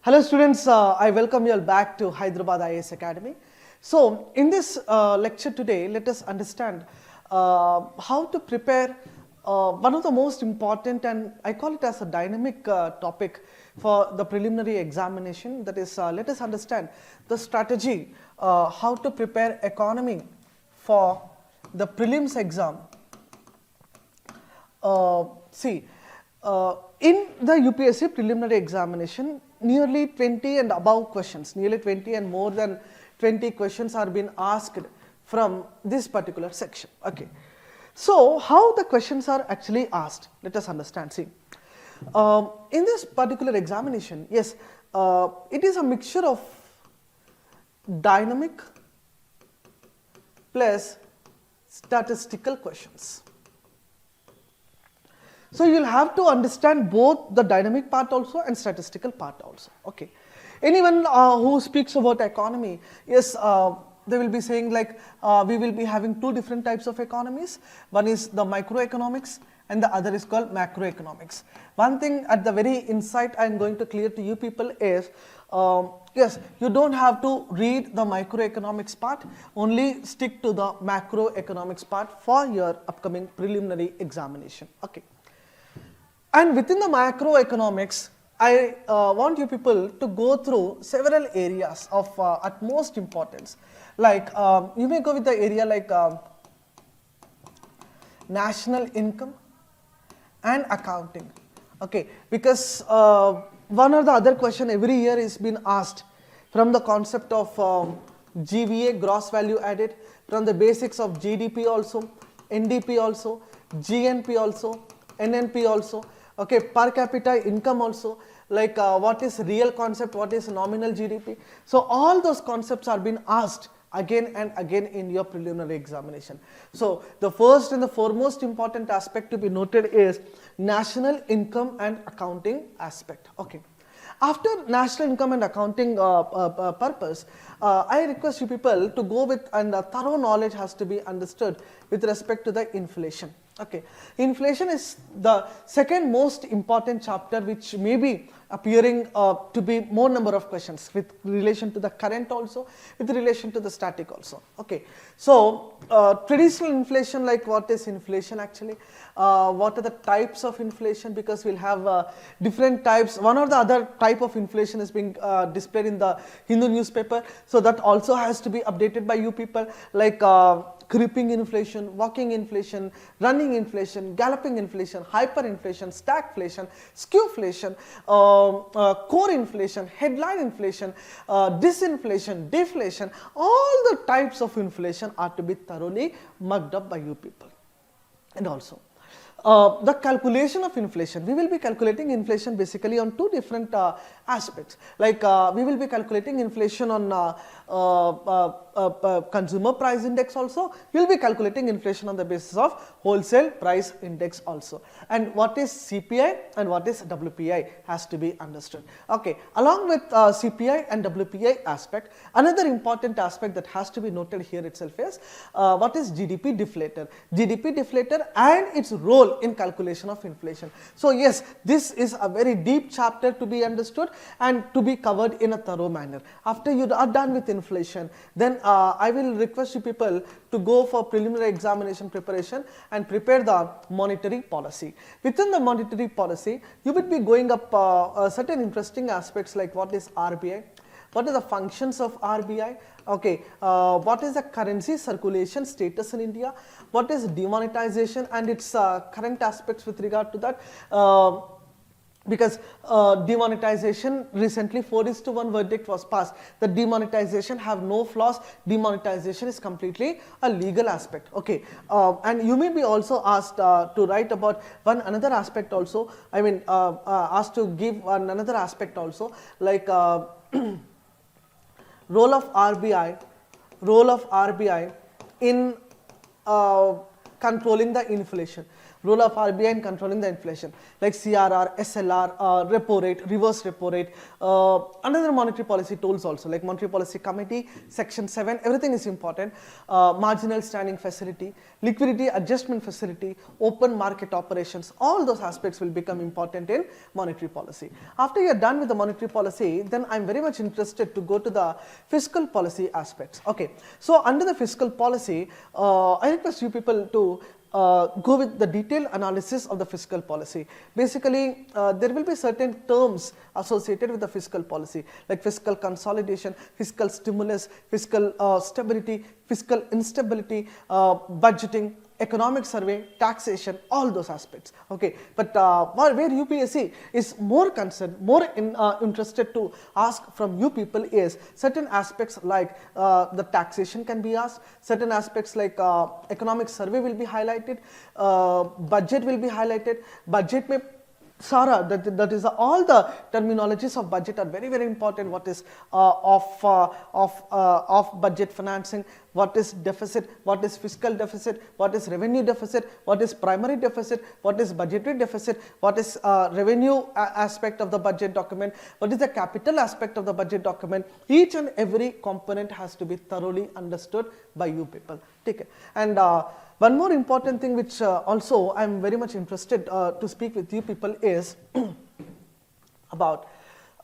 Hello students, I welcome you all back to Hyderabad IAS Academy. So in this lecture today, let us understand how to prepare one of the most important, and I call it as a dynamic topic for the preliminary examination. That is, let us understand the strategy, how to prepare economy for the prelims exam. In the UPSC preliminary examination, nearly 20 and above questions, nearly 20 and more than 20 questions are being asked from this particular section. Okay. So, how the questions are actually asked? Let us understand. See, in this particular examination, yes, it is a mixture of dynamic plus statistical questions. So, you will have to understand both the dynamic part also and statistical part also. Okay. Anyone who speaks about economy, yes, they will be saying like we will be having two different types of economies. One is the microeconomics and the other is called macroeconomics. One thing at the very inside I am going to clear to you people is, yes, you don't have to read the microeconomics part, only stick to the macroeconomics part for your upcoming preliminary examination. Okay. And within the macroeconomics, I want you people to go through several areas of utmost importance. Like you may go with the area like national income and accounting. Okay, because one or the other question every year is been asked from the concept of GVA, gross value added, from the basics of GDP also, NDP also, GNP also, NNP also. Okay, per capita income also, like what is real concept, what is nominal GDP. So all those concepts are being asked again and again in your preliminary examination. So the first and the foremost important aspect to be noted is national income and accounting aspect. Okay. After national income and accounting purpose, I request you people to go with, and thorough knowledge has to be understood with respect to the inflation. Okay, inflation is the second most important chapter which may be appearing to be more number of questions with relation to the current also, with relation to the static also. Okay, so traditional inflation, like what is inflation actually, what are the types of inflation, because we'll have different types. One or the other type of inflation is being displayed in the Hindu newspaper, so that also has to be updated by you people, like creeping inflation, walking inflation, running inflation, galloping inflation, hyperinflation, stagflation, skewflation, core inflation, headline inflation, disinflation, deflation. All the types of inflation are to be thoroughly mugged up by you people. And also the calculation of inflation, we will be calculating inflation basically on two different aspects. Like we will be calculating inflation on consumer price index also, we will be calculating inflation on the basis of wholesale price index also. And what is CPI and what is WPI has to be understood. Okay, along with CPI and WPI aspect, another important aspect that has to be noted here itself is what is GDP deflator. GDP deflator and its role in calculation of inflation. So yes, this is a very deep chapter to be understood and to be covered in a thorough manner. After you are done with inflation, then I will request you people to go for preliminary examination preparation and prepare the monetary policy. Within the monetary policy, you will be going up certain interesting aspects like what is RBI, what are the functions of RBI, okay, what is the currency circulation status in India, what is demonetization and its current aspects with regard to that, because demonetization recently 4:1 verdict was passed. The demonetization have no flaws, demonetization is completely a legal aspect. Okay, and you may be also asked to write about another aspect also, I mean asked to give another aspect also, like role of RBI in controlling the inflation. role of RBI in controlling the inflation, like CRR, SLR, repo rate, reverse repo rate, another monetary policy tools also, like Monetary Policy Committee, Section 7, everything is important. Marginal standing facility, liquidity adjustment facility, open market operations, all those aspects will become important in monetary policy. After you are done with the monetary policy, then I am very much interested to go to the fiscal policy aspects. Okay, so under the fiscal policy, I request you people to go with the detailed analysis of the fiscal policy. Basically, there will be certain terms associated with the fiscal policy, like fiscal consolidation, fiscal stimulus, fiscal stability, fiscal instability, budgeting, economic survey, taxation, all those aspects. Okay, but where UPSC is more concerned, more interested to ask from you people is certain aspects like the taxation can be asked, certain aspects like economic survey will be highlighted, budget will be highlighted, budget may Sara, that is all the terminologies of budget are very, very important. What is off budget financing, what is deficit, what is fiscal deficit, what is revenue deficit, what is primary deficit, what is budgetary deficit, what is revenue aspect of the budget document, what is the capital aspect of the budget document. Each and every component has to be thoroughly understood by you people. Take it. And one more important thing which also I am very much interested to speak with you people is about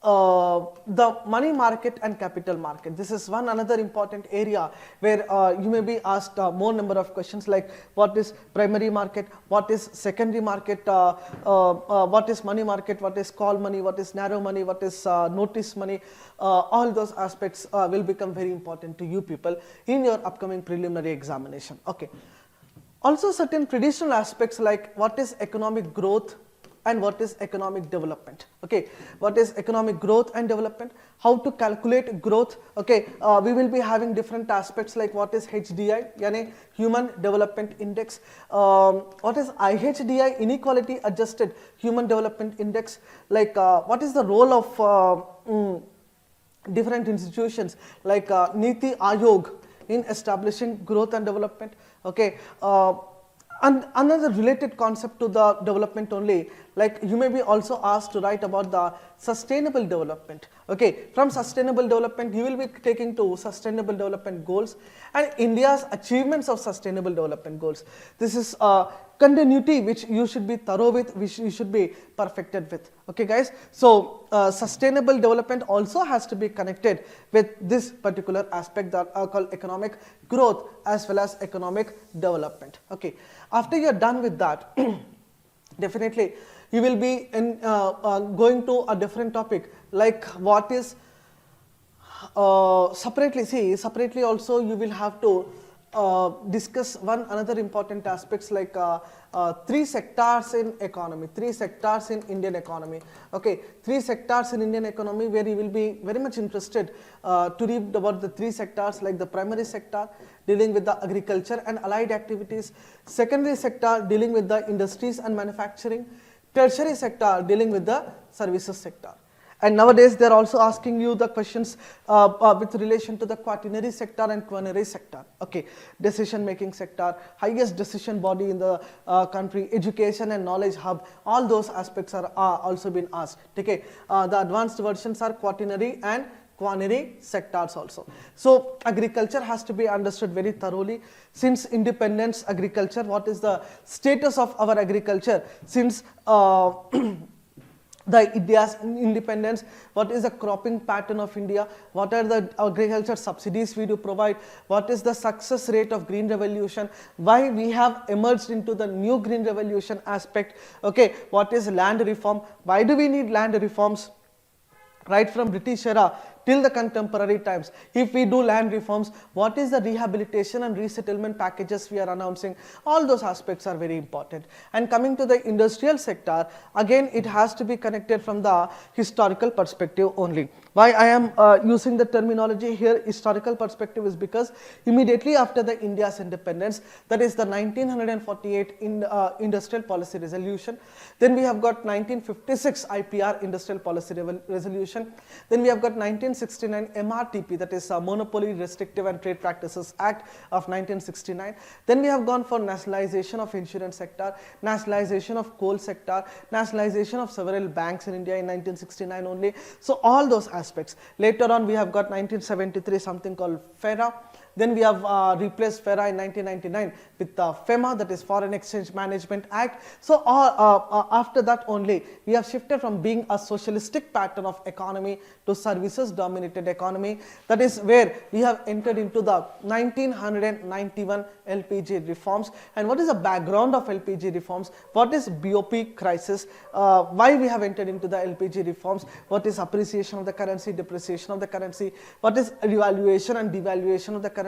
the money market and capital market. This is one another important area where you may be asked more number of questions like what is primary market, what is secondary market, what is money market, what is call money, what is narrow money, what is notice money. All those aspects will become very important to you people in your upcoming preliminary examination. Okay. Also certain traditional aspects like what is economic growth and what is economic development. Okay, what is economic growth and development, how to calculate growth. Okay, we will be having different aspects like what is HDI, yani Human Development Index, what is IHDI, Inequality Adjusted Human Development Index, like what is the role of different institutions like Niti Aayog in establishing growth and development. Okay, and another related concept to the development only, like you may be also asked to write about the sustainable development. Okay, from sustainable development you will be taking to sustainable development goals and India's achievements of sustainable development goals. This is continuity which you should be thorough with, which you should be perfected with. Okay guys, so sustainable development also has to be connected with this particular aspect that are called economic growth as well as economic development. Okay, after you are done with that, definitely you will be in, going to a different topic like what is separately also you will have to discuss one another important aspects like 3 sectors in economy, 3 sectors in Indian economy. Okay, 3 sectors in Indian economy where you will be very much interested to read about the 3 sectors like the primary sector dealing with the agriculture and allied activities, secondary sector dealing with the industries and manufacturing, tertiary sector dealing with the services sector. And nowadays they are also asking you the questions with relation to the quaternary sector and quinary sector. Okay, decision making sector, highest decision body in the country, education and knowledge hub, all those aspects are also been asked. Okay, the advanced versions are quaternary and quinary sectors also. So agriculture has to be understood very thoroughly. Since independence, agriculture, what is the status of our agriculture since the India's independence, what is the cropping pattern of India, what are the agriculture subsidies we do provide, what is the success rate of green revolution, why we have emerged into the new green revolution aspect. Okay, what is land reform, why do we need land reforms right from British era till the contemporary times. If we do land reforms, what is the rehabilitation and resettlement packages we are announcing? All those aspects are very important. And coming to the industrial sector, again it has to be connected from the historical perspective only. Why I am using the terminology here historical perspective is because immediately after the India's independence, that is the 1948 Industrial Policy Resolution, then we have got 1956 IPR Industrial Policy Resolution, then we have got 1960 1969 MRTP, that is Monopoly Restrictive and Trade Practices Act of 1969. Then we have gone for nationalization of insurance sector, nationalization of coal sector, nationalization of several banks in India in 1969 only. So all those aspects. Later on we have got 1973 something called FERA. Then we have replaced FERA in 1999 with FEMA, that is Foreign Exchange Management Act. So after that only we have shifted from being a socialistic pattern of economy to services dominated economy. That is where we have entered into the 1991 LPG reforms. And what is the background of LPG reforms? What is BOP crisis? Why we have entered into the LPG reforms? What is appreciation of the currency, depreciation of the currency? What is revaluation and devaluation of the currency?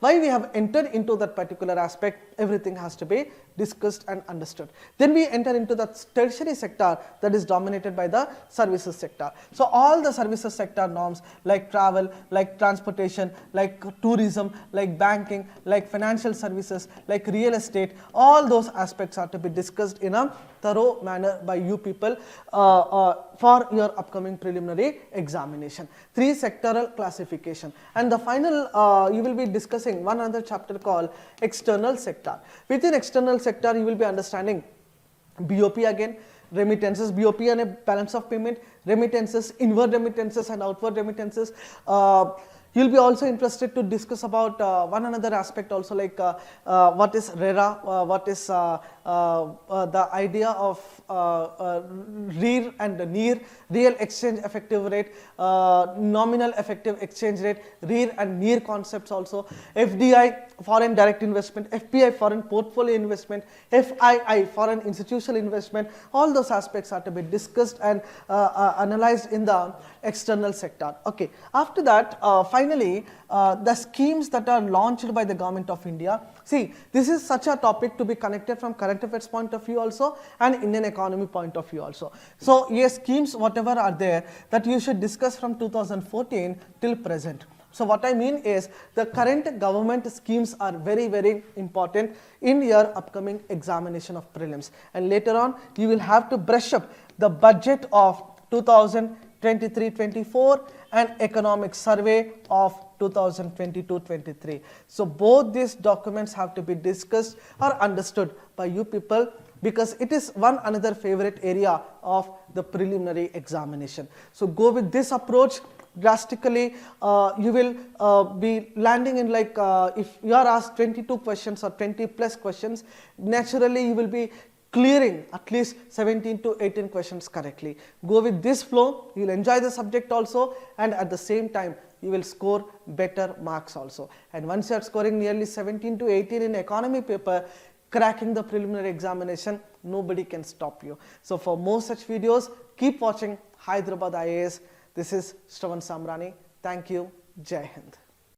Why we have entered into that particular aspect? Everything has to be discussed and understood. Then we enter into the tertiary sector, that is dominated by the services sector. So all the services sector norms like travel, like transportation, like tourism, like banking, like financial services, like real estate, all those aspects are to be discussed in a thorough manner by you people for your upcoming preliminary examination. 3 sectoral classification, and the final you will be discussing one other chapter called external sector. Within external sector you will be understanding BOP again, remittances, BOP and a balance of payment, remittances, inward remittances and outward remittances. You will be also interested to discuss about one another aspect also, like what is RERA, what is the idea of REER and NEER, real exchange effective rate, nominal effective exchange rate, REER and NEER concepts also, FDI, foreign direct investment, FPI, foreign portfolio investment, FII, foreign institutional investment. All those aspects are to be discussed and analyzed in the external sector. Okay. After that, finally, the schemes that are launched by the government of India. See, this is such a topic to be connected from current affairs point of view also and Indian economy point of view also. So, yes, schemes whatever are there that you should discuss from 2014 till present. So, what I mean is the current government schemes are very, very important in your upcoming examination of prelims, and later on you will have to brush up the budget of 2023-24 and economic survey of 2022-23. So both these documents have to be discussed or understood by you people, because it is one another favorite area of the preliminary examination. So go with this approach. Drastically you will be landing in, like if you are asked 22 questions or 20 plus questions, naturally you will be clearing at least 17 to 18 questions correctly. Go with this flow, you will enjoy the subject also, and at the same time you will score better marks also. And once you are scoring nearly 17 to 18 in economy paper, cracking the preliminary examination, nobody can stop you. So for more such videos, keep watching Hyderabad IAS. This is Sravan Sambrani. Thank you. Jai Hind.